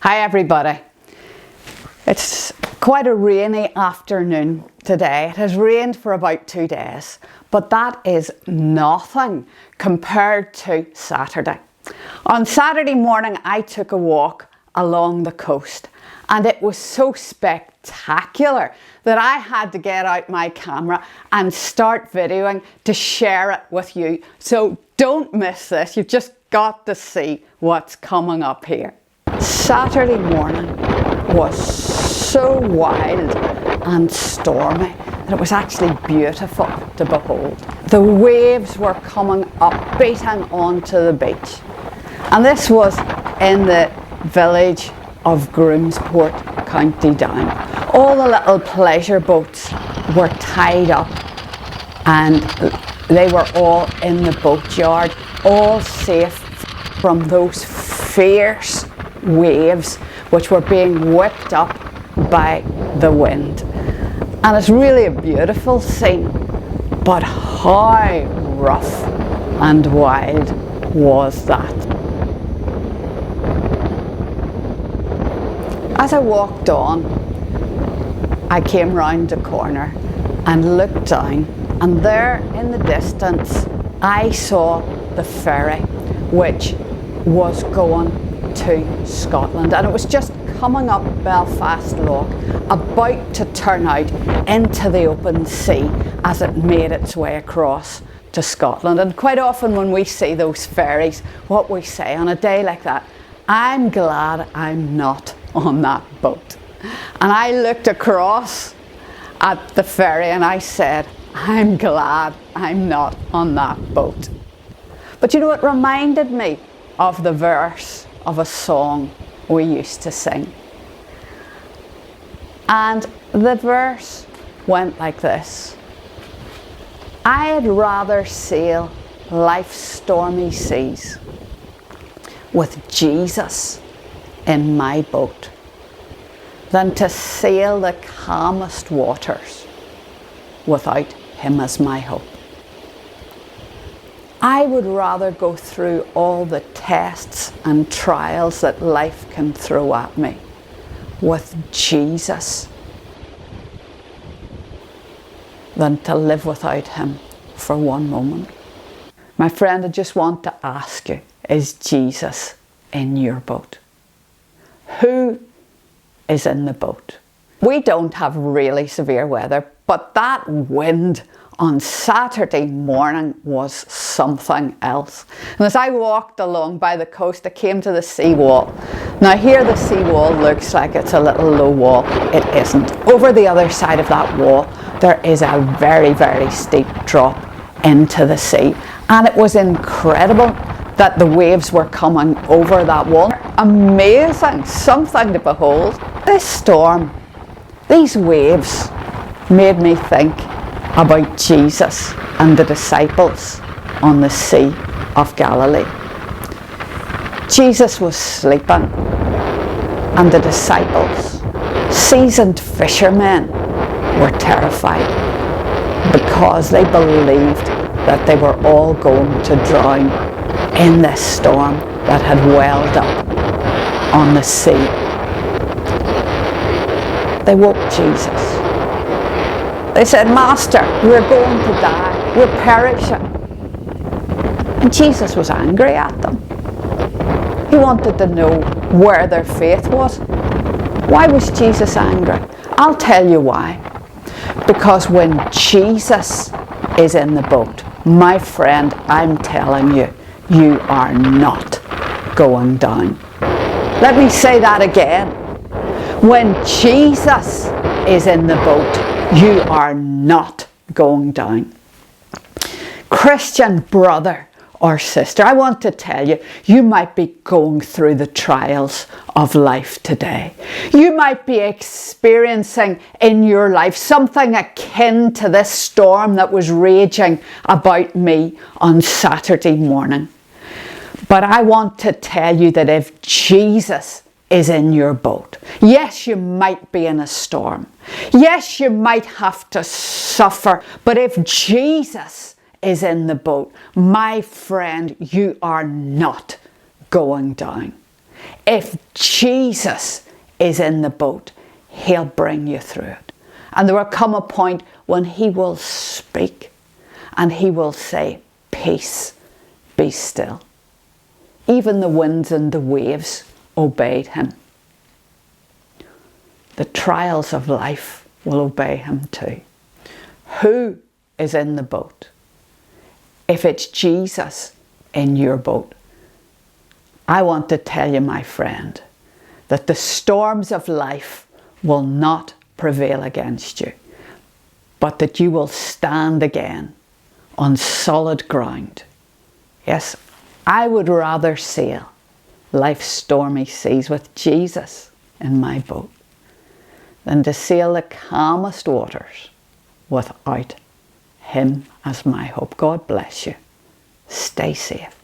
Hi everybody. It's quite a rainy afternoon today. It has rained for about 2 days, but that is nothing compared to Saturday. On Saturday morning I took a walk along the coast and it was so spectacular that I had to get out my camera and start videoing to share it with you. So don't miss this, you've just got to see what's coming up here. Saturday morning was so wild and stormy that it was actually beautiful to behold. The waves were coming up, beating onto the beach. And this was in the village of Groomsport, County Down. All the little pleasure boats were tied up and they were all in the boatyard, all safe from those fierce waves which were being whipped up by the wind. And it's really a beautiful scene, but how rough and wild was that? As I walked on, I came round the corner and looked down, and there in the distance I saw the ferry which was going to Scotland, and it was just coming up Belfast Lough, about to turn out into the open sea as it made its way across to Scotland. And quite often when we see those ferries, what we say on a day like that, I'm glad I'm not on that boat. And I looked across at the ferry and I said, I'm glad I'm not on that boat. But you know, it reminded me of the verse of a song we used to sing. And the verse went like this: I'd rather sail life's stormy seas with Jesus in my boat than to sail the calmest waters without him as my hope. I would rather go through all the tests and trials that life can throw at me with Jesus than to live without him for one moment. My friend, I just want to ask you, is Jesus in your boat? Who is in the boat? We don't have really severe weather, but that wind on Saturday morning was something else. And as I walked along by the coast, I came to the seawall. Now here the seawall looks like it's a little low wall. It isn't. Over the other side of that wall, there is a very, very steep drop into the sea. And it was incredible that the waves were coming over that wall. Amazing, something to behold. This storm, these waves made me think about Jesus and the disciples on the Sea of Galilee. Jesus was sleeping and the disciples, seasoned fishermen, were terrified because they believed that they were all going to drown in this storm that had welled up on the sea. They woke Jesus. They said, Master, we're going to die, we're perishing. And Jesus was angry at them. He wanted to know where their faith was. Why was Jesus angry? I'll tell you why. Because when Jesus is in the boat, my friend, I'm telling you, you are not going down. Let me say that again. When Jesus is in the boat, you are not going down. Christian brother or sister, I want to tell you, you might be going through the trials of life today. You might be experiencing in your life something akin to this storm that was raging about me on Saturday morning. But I want to tell you that if Jesus is in your boat, yes, you might be in a storm. Yes, you might have to suffer. But if Jesus is in the boat, my friend, you are not going down. If Jesus is in the boat, he'll bring you through it. And there will come a point when he will speak and he will say, peace, be still. Even the winds and the waves obeyed him. The trials of life will obey him too. Who is in the boat? If it's Jesus in your boat, I want to tell you, my friend, that the storms of life will not prevail against you, but that you will stand again on solid ground. Yes, I would rather sail life's stormy seas with Jesus in my boat than to sail the calmest waters without him as my hope. God bless you. Stay safe.